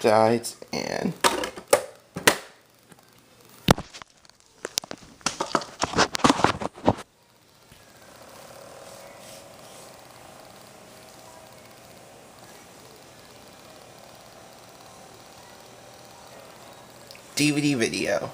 died, and DVD video.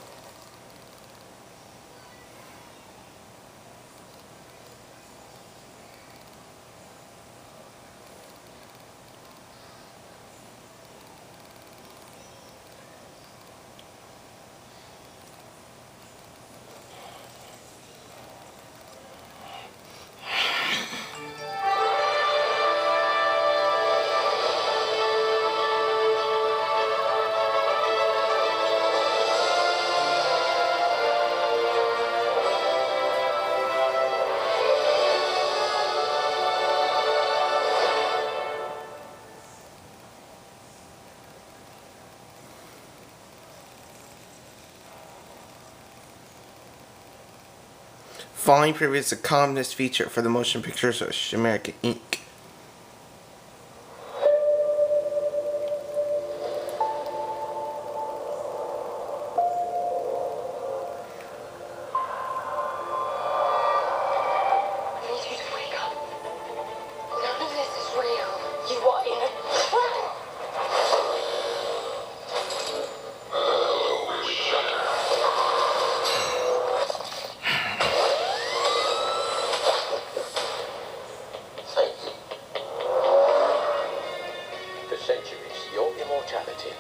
Following previous columnist feature for the Motion Picture Association of America, Inc.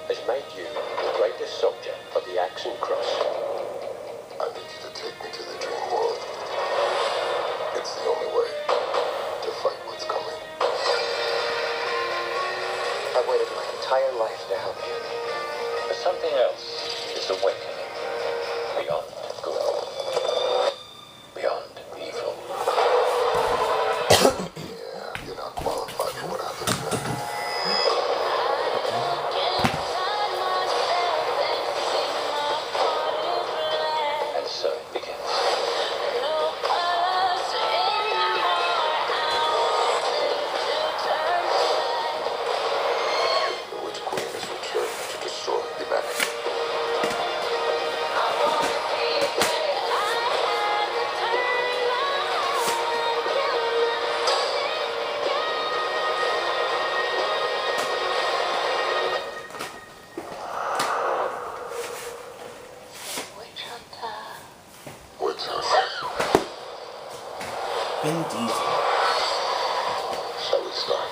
Has made you the greatest subject of the axe and cross. I need you to take me to the dream world. It's the only way to fight what's coming. I've waited my entire life to help you. But something else is awakening. Beyond good. Beyond evil. Yeah, you're not qualified for what I look like. Vin Diesel. Shall we start?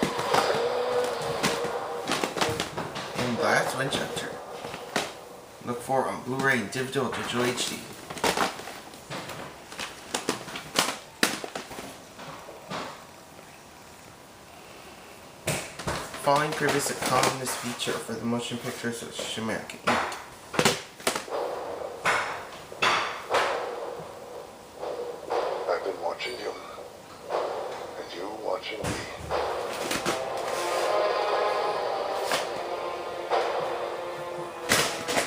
And Glass Winchester. Look for it on Blu-ray and digital to Digital HD. Following previous columnist feature for the Motion Picture Association of America, Inc. I've been watching you, and you watching me.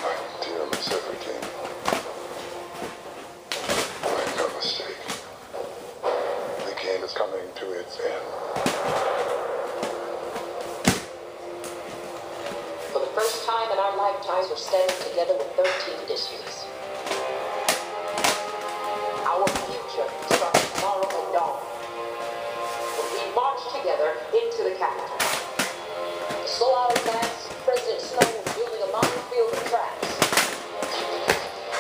I dare miss everything. Make no mistake. The game is coming to its end. For the first time in our lifetimes, we're standing together with 13 issues. Our future starts tomorrow at dawn, when we march together into the Capitol. To slow our advance, President Snow is building a minefield of traps.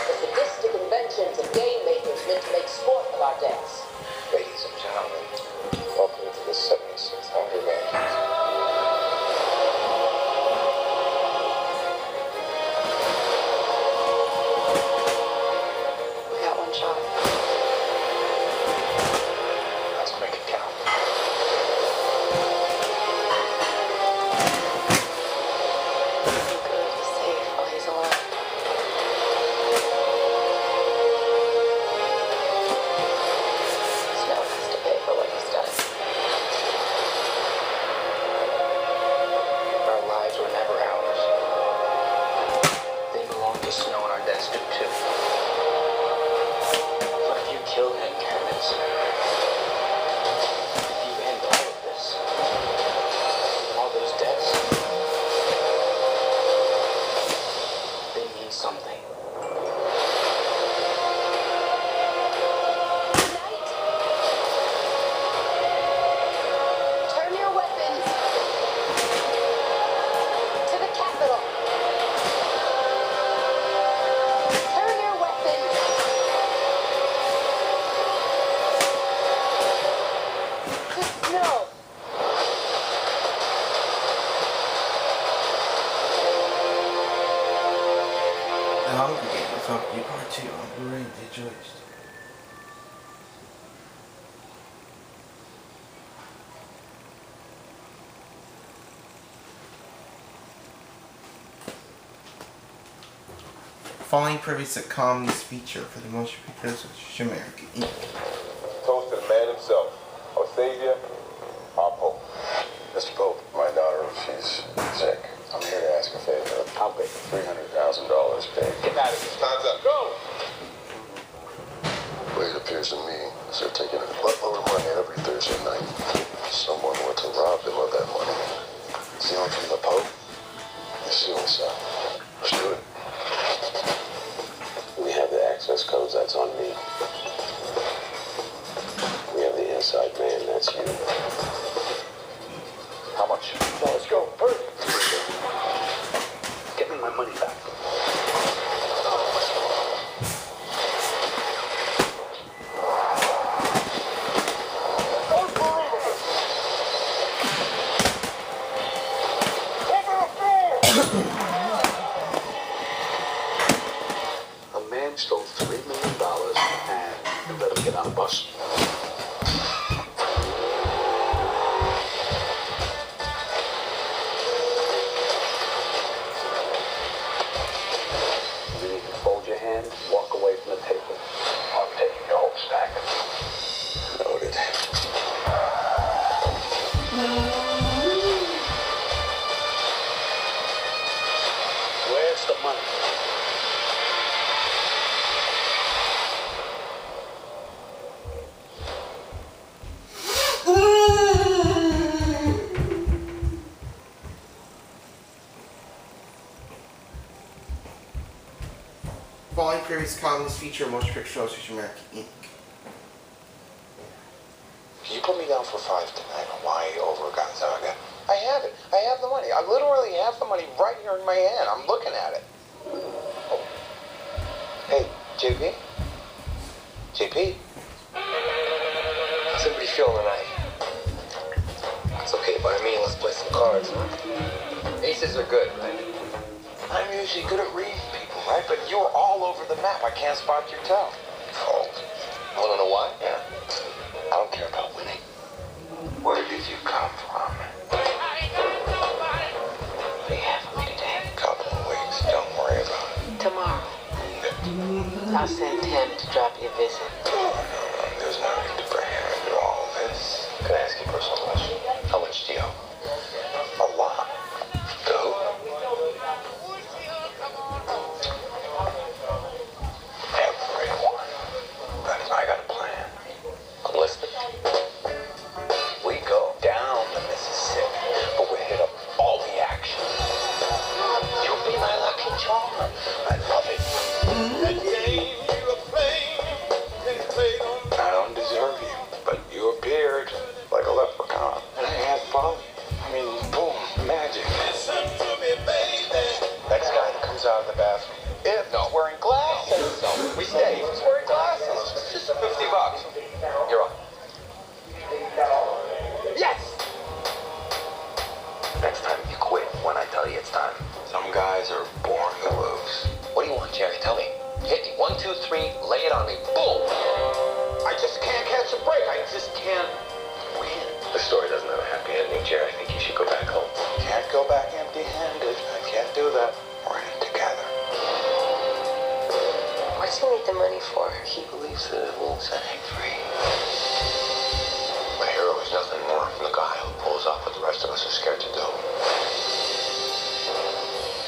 The sadistic inventions of game makers meant to make sport of our deaths. Ladies and gentlemen, welcome to the 76th Hunger Games. something. Turn your weapons to the Capitol. Turn your weapons. No. The Hunger Games Up To Part 2 on Blu-ray Digitized. Following previous comedies feature for the motion pictures of America Inc. Toast to the man himself, our savior, our Pope. Mr. Pope, my daughter, she's sick. I'm here to ask a favor. I'll pay $300,000 paid. Get out of here. Time's up. Go! The way it appears to me is they're taking a buttload of money every Thursday night. Someone were to rob them of that money. Stealing from the Pope is suicide. Let's do it. We have the access codes, that's on me. We have the inside man, that's you. How much? Well, let's go. Hurry. Get me my money back. A man stole $3 million and you better get on a bus. You need to fold your hand, walk away from the table. I'm taking your whole stack. Noted. Where's the money? Following previous comedies feature motion picture of America Inc. Can you put me down for 5 tonight? Hawaii over Gonzaga. I have it. I have the money. I literally have the money right here in my hand. I'm looking at it. Oh. Hey, JP? JP? How's everybody feeling tonight? It's okay by me. Let's play some cards, huh? Aces are good, right? I'm usually good at reading people, right? But you're all over the map. I can't spot your toe. Fold. Want to know why? Yeah. I don't care about winning. Where did you come from? What do you have for me today? Couple of weeks. Don't worry about it. Tomorrow, I'll send him to drop you a visit. There's no need to bring him into all of this. Can I ask you a personal question? How much do you owe? A lot. Go. Everyone. But I got a plan. I'm listening. We go down the Mississippi, but we hit up all the action. You'll be my lucky charm. I love it. I don't deserve you, but you appeared like a leprechaun, and I had fun. I mean, boom, magic. Next guy that comes out of the bathroom, if he's wearing glasses, we stay. If he's wearing glasses, it's just $50. You're on. Yes. Next time you quit when I tell you it's time. Some guys are born to lose. What do you want, Jerry? Tell me. Hit me. 1, 2, 3. Lay it on me. Boom. I just can't catch a break. I just can't win. The story doesn't have a happy ending, Jerry. I think you should go back home. Can't go back empty-handed. I can't do that. We're in it together. What you need the money for? He believes that it will set him free. My hero is nothing more than the guy who pulls off what the rest of us are scared to do.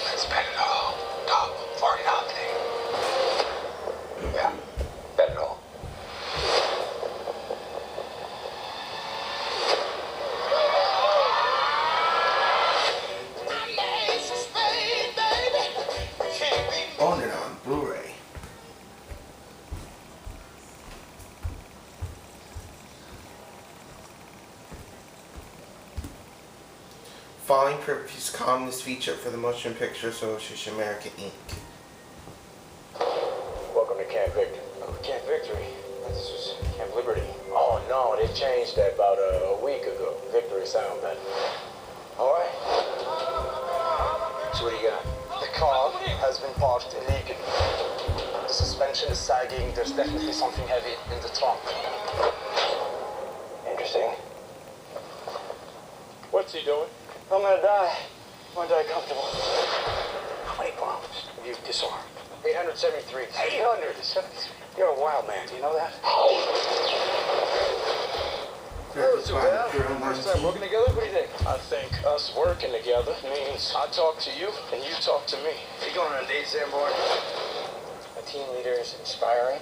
Let's bet it all. Top or nothing. Yeah. Bet it all. On and on. following previews column is featured for the Motion Picture Association America, Inc. Welcome to Camp Victory. Oh, Camp Victory? This was Camp Liberty. Oh, no, they changed that about a week ago. Victory Sound then. All right. So what do you got? The car has been parked illegally. The suspension is sagging. There's definitely something heavy in the trunk. Interesting. What's he doing? I'm gonna die. I'm gonna die comfortable. How many bombs have you disarmed? 873. 873. You're a wild man. Do you know that? First time working together? What do you think? I think us working together means I talk to you and you talk to me. You going on a date, Sanborn? A team leader is inspiring.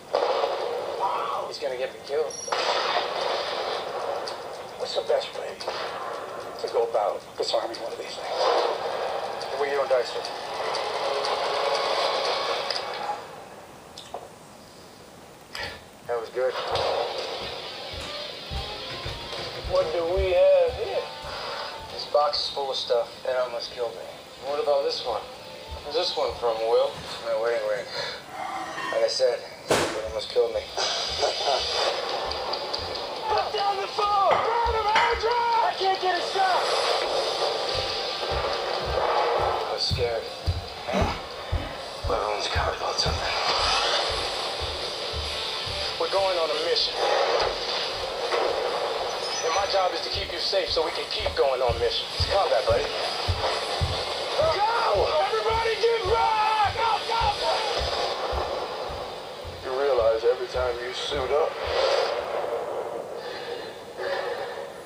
He's gonna get me killed. What's the best way to go about disarming one of these things? The way you don't die, sir. That was good. What do we have here? This box is full of stuff that almost killed me. What about this one? Where's this one from, Will? My wedding ring. Like I said, it almost killed me. Put down the phone! Burn him, Andrew! I can't get a shot! I was scared. Well, everyone's a coward about something. We're going on a mission. And my job is to keep you safe so we can keep going on missions. It's combat, buddy. Go! Everybody get back! Go, go! You realize every time you suit up,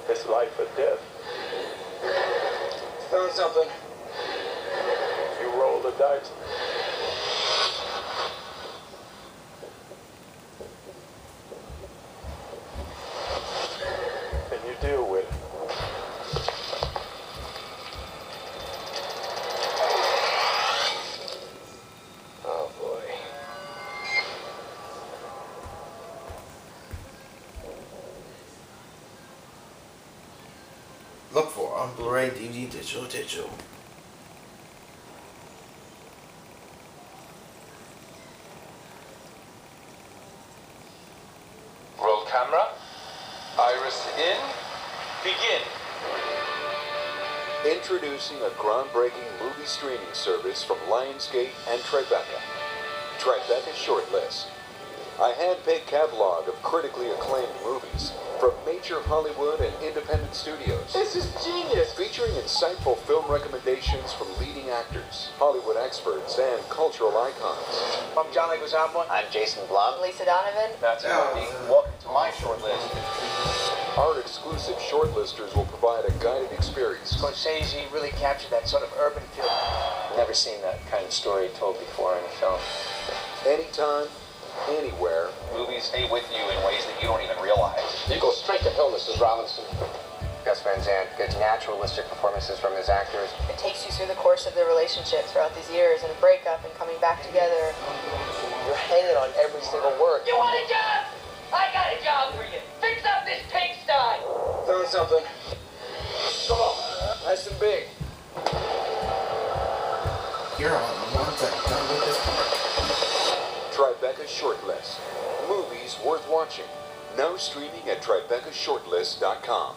it's life or death. Found something. You roll the dice. And you deal with it. Oh, boy. Look for on Blu-ray, DVD, digital. Roll camera. Iris in. Begin. Introducing a groundbreaking movie streaming service from Lionsgate and Tribeca. Tribeca Shortlist. A hand-picked catalog of critically acclaimed movies from major Hollywood and independent studios. This is genius! Featuring insightful film recommendations from leading actors, Hollywood experts, and cultural icons. I'm John Leguizamo. I'm Jason Blum. Lisa Donovan. Matthew Hardy. Welcome to my short list. Our exclusive shortlisters will provide a guided experience. Scorsese really captured that sort of urban feel. Never seen that kind of story told before in a film. Anytime, anywhere. Movies stay with you in ways that you don't even realize. You go straight to hell, Mrs. Robinson. Gus Van Sant gets naturalistic performances from his actors. It takes you through the course of their relationship throughout these years and a breakup and coming back together. You're hanging on every single word. You want a job? I got a job for you. Fix up this pigsty. Found something. Come on. Nice and big. You're on the ones that done with this part. Tribeca Shortlist. Movies worth watching. Now streaming at TribecaShortlist.com.